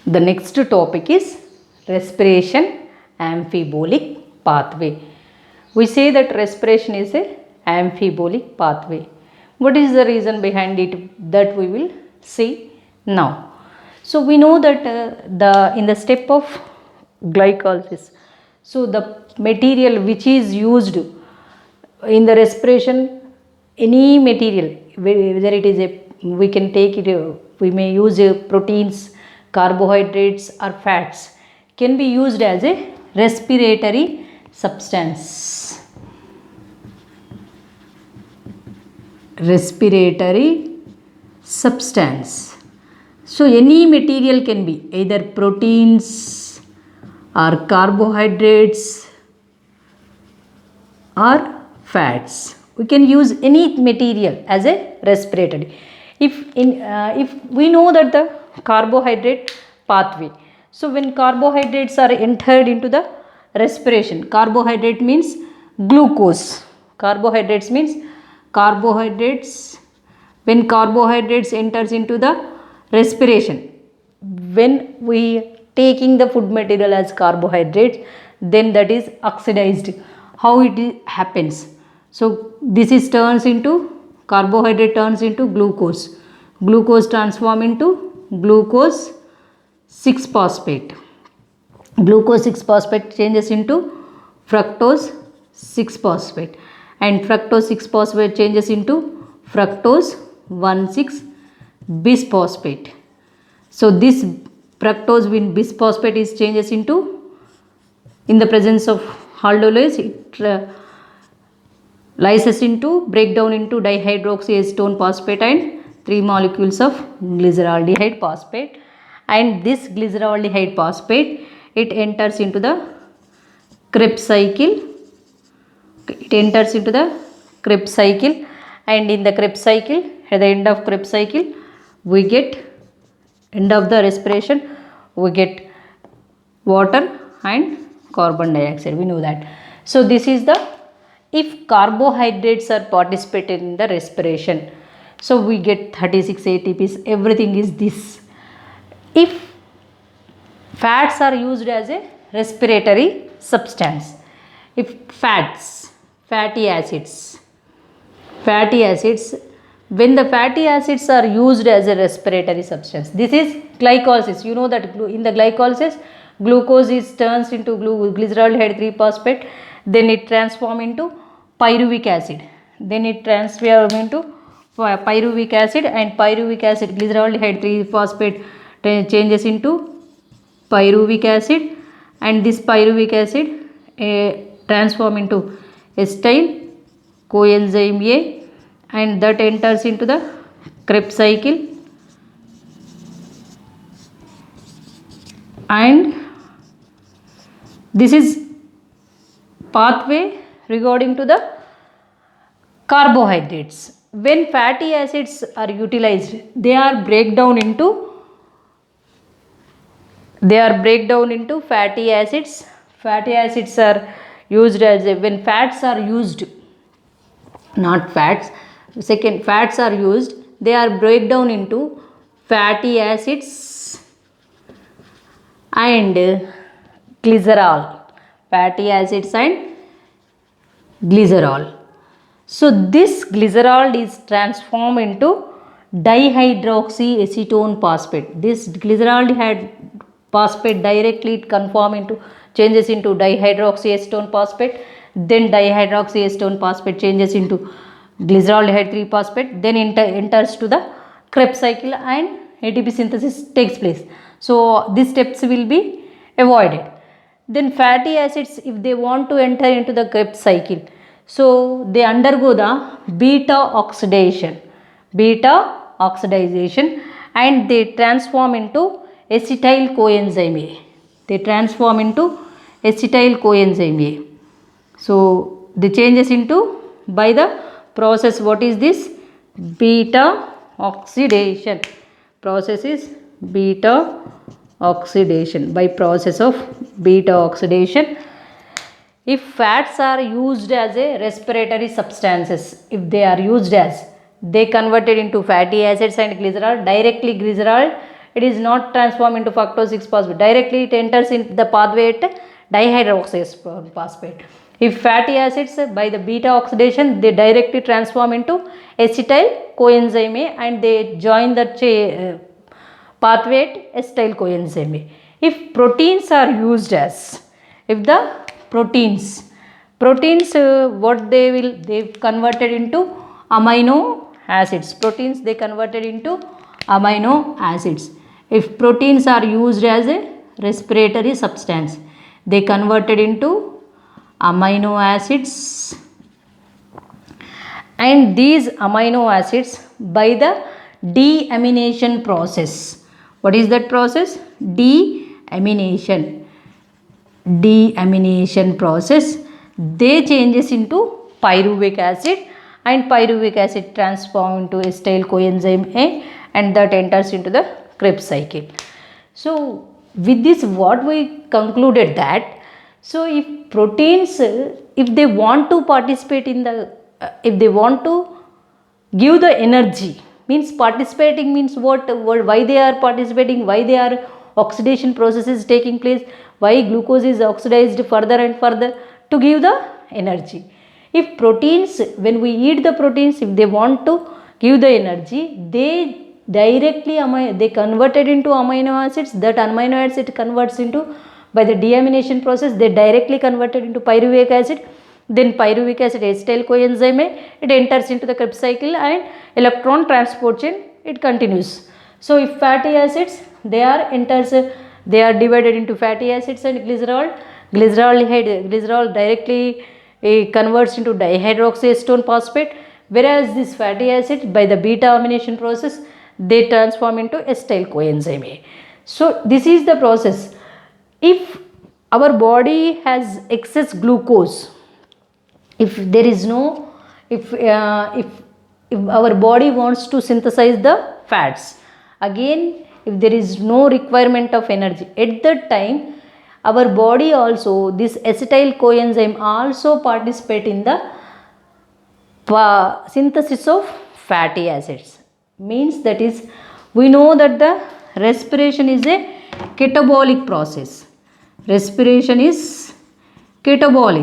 The next topic is respiration amphibolic pathway. We say that respiration is a amphibolic pathway. What is the reason behind it? That we will see now. So we know that in the step of glycolysis, so the material which is used in the respiration, any material, whether it is a, we can take it, we may use proteins, carbohydrates or fats, can be used as a respiratory substance. Respiratory substance. So any material can be either proteins or carbohydrates or fats. We can use any material as a respiratory. If we know that the carbohydrate pathway, so when carbohydrates are entered into the respiration, carbohydrate means glucose. Carbohydrates means carbohydrates. When carbohydrates enters into the respiration, when we taking the food material as carbohydrates, then that is oxidized. How it happens? So this is turns into carbohydrate, turns into glucose. Glucose transform into glucose 6-phosphate. Glucose 6-phosphate changes into fructose 6-phosphate, and fructose 6-phosphate changes into fructose 1,6-bisphosphate. So this fructose bisphosphate is changes into, in the presence of aldolase, it lyses into, breakdown into dihydroxyacetone phosphate and 3 molecules of glyceraldehyde phosphate, and this glyceraldehyde phosphate, it enters into the Krebs cycle. It enters into the Krebs cycle, and in the Krebs cycle, at the end of Krebs cycle, we get, end of the respiration, we get water and carbon dioxide. We know that. So this is the, if carbohydrates are participated in the respiration, so we get 36 ATPs, everything is this. If fats are used as a respiratory substance, if fats, fatty acids, when the fatty acids are used as a respiratory substance, this is glycolysis. You know that in the glycolysis, glucose is turns into glyceraldehyde 3-phosphate, then it transform into pyruvic acid, then it transform into pyruvic acid, and pyruvic acid, glyceraldehyde 3-phosphate changes into pyruvic acid, and this pyruvic acid transform into acetyl coenzyme A, and that enters into the Krebs cycle, and this is pathway regarding to the carbohydrates. When fatty acids are utilized, they are breakdown into fatty acids. Fatty acids are used as a, when fats are used, not fats, second, fats are used, they are breakdown into fatty acids and glycerol. Fatty acids and glycerol. So this glycerol is transformed into dihydroxyacetone phosphate. This glyceraldehyde phosphate directly it conform into, changes into dihydroxyacetone phosphate, then dihydroxyacetone phosphate changes into glyceraldehyde 3-phosphate, then enters to the Krebs cycle and ATP synthesis takes place. So these steps will be avoided. Then fatty acids, if they want to enter into the Krebs cycle, so they undergo the beta oxidation, and they transform into acetyl coenzyme A. They transform into acetyl coenzyme A. So they changes into, by the process, what is this? Beta oxidation. Process is beta oxidation. By process of beta oxidation, if fats are used as a respiratory substances, if they are used as, they converted into fatty acids and glycerol, directly glycerol it is not transformed into fructose 6 phosphate. Directly it enters in the pathway at dihydroxylase phosphate. If fatty acids by the beta oxidation, they directly transform into acetyl coenzyme A and they join the pathway at acetyl coenzyme A. If proteins are used as, if the proteins what they converted into amino acids. Proteins they converted into amino acids. If proteins are used as a respiratory substance, they converted into amino acids, and these amino acids by the deamination process. What is that process? Deamination process, they changes into pyruvic acid, and pyruvic acid transform into acetyl coenzyme A, and that enters into the Krebs cycle. So with this what we concluded that, so if proteins, if they want to participate in the, if they want to give the energy, means participating means what, why they are participating, why they are oxidation process is taking place, why glucose is oxidized further and further to give the energy. If proteins, when we eat the proteins, if they want to give the energy, they directly they converted into amino acids, that amino acid converts into, by the deamination process, they directly converted into pyruvic acid, then pyruvic acid acetyl coenzyme A, it enters into the Krebs cycle and electron transport chain, it continues. So if fatty acids, they are divided into fatty acids and glycerol. Glycerol directly converts into dihydroxyacetone phosphate, whereas this fatty acid by the beta amination process, they transform into acetyl coenzyme A. So this is the process. If our body has excess glucose, if there is no, if our body wants to synthesize the fats, again if there is no requirement of energy, at that time our body also, this acetyl coenzyme also participate in the synthesis of fatty acids. Means that is, we know that the respiration is a catabolic process. Respiration is catabolic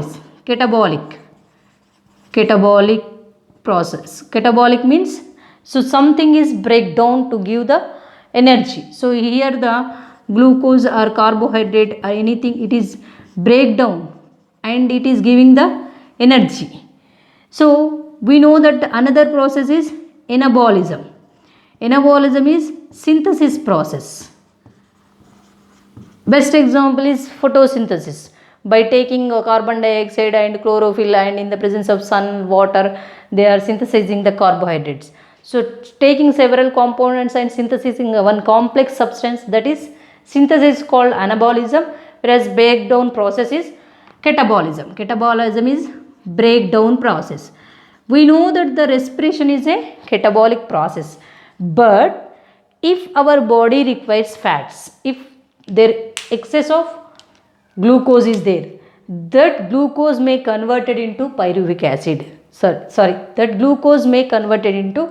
process. Catabolic means, so something is breakdown to give the energy. So here the glucose or carbohydrate or anything, it is breakdown and it is giving the energy. So we know that another process is anabolism. Anabolism is synthesis process. Best example is photosynthesis. By taking carbon dioxide and chlorophyll, and in the presence of sun, water, they are synthesizing the carbohydrates. So taking several components and synthesizing one complex substance, that is synthesis called anabolism, whereas breakdown process is catabolism. Catabolism is breakdown process. We know that the respiration is a catabolic process, but if our body requires fats, if there excess of glucose is there, that glucose may converted into pyruvic acid. That glucose may converted into,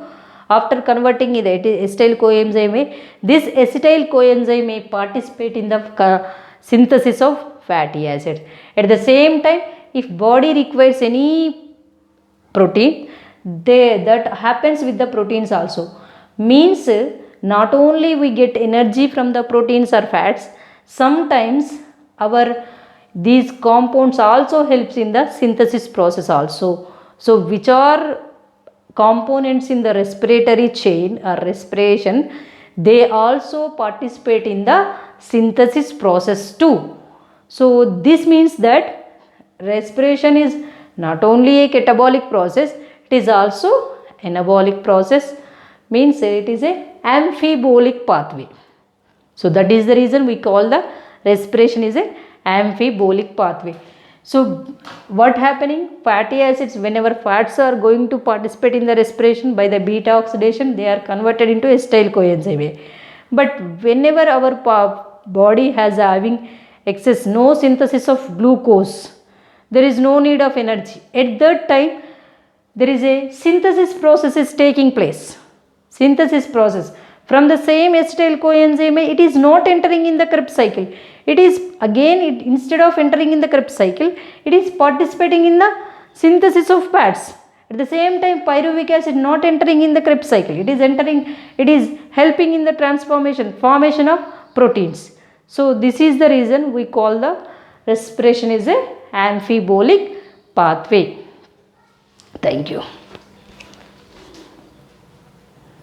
after converting it acetyl coenzyme A, this acetyl coenzyme may participate in the synthesis of fatty acids. At the same time, if body requires any protein, that happens with the proteins also. Means not only we get energy from the proteins or fats, sometimes these compounds also helps in the synthesis process also. So which are components in the respiratory chain or respiration, they also participate in the synthesis process too. So this means that respiration is not only a catabolic process, it is also anabolic process. Means it is a amphibolic pathway. So that is the reason we call the respiration is a amphibolic pathway. So what happening? Fatty acids, whenever fats are going to participate in the respiration by the beta oxidation, they are converted into acetyl coenzyme A. But whenever our body has having excess, no synthesis of glucose, there is no need of energy. At that time, there is a synthesis process is taking place. Synthesis process. From the same acetyl coenzyme, it is not entering in the Krebs cycle. It is again, instead of entering in the Krebs cycle, it is participating in the synthesis of fats. At the same time, pyruvic acid not entering in the Krebs cycle. It is helping in the formation of proteins. So this is the reason we call the respiration is a amphibolic pathway. Thank you.